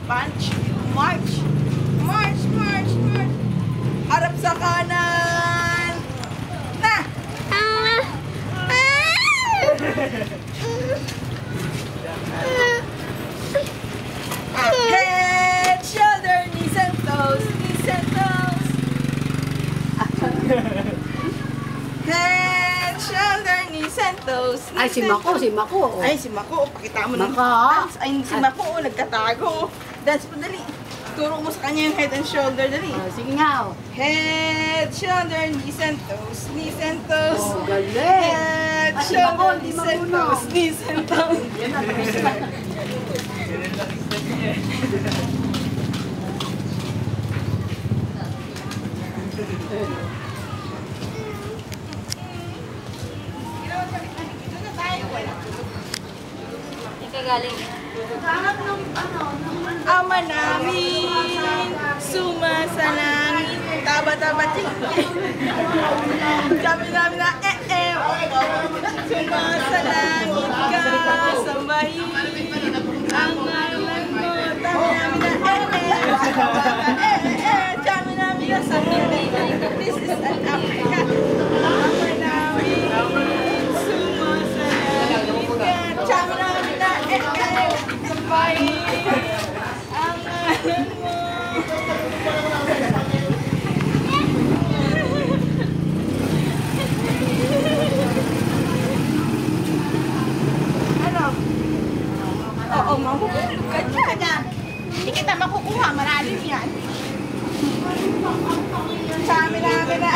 Punch. March. March, march, march. Harap sa kanan. Na! Head, shoulder, knees and toes. Knees and toes. Head, shoulder, knees and toes. Ay, si Mako, si Mako. Ay, si Mako. Pakita mo ng Mako. dance. Ay, si Mako, nagtatago. Dance po, dali. Turo mo sa kanya yung head and shoulder, dali. Sige nga. Head, shoulder, knees and toes. Knees and toes. Oh, galing. Head, Ay, si Mako, shoulder, hindi knees and marunong. toes. Knees and toes. Yan na, tapos na. Galing. Ama namin, sumasalangit, taba-taba sabi namin na sumasalangit ka, sambahin ang ngalan mo, sabi namin na sabi namin na sambahin, this is an Africa. Ama namin, sumasalangit ka, sabi namin na sambahin ang ngalan mo. Ano? Oo, mahuhulog ka dyan. Hindi kita makukuha, malalim yan. Sa amin namin na.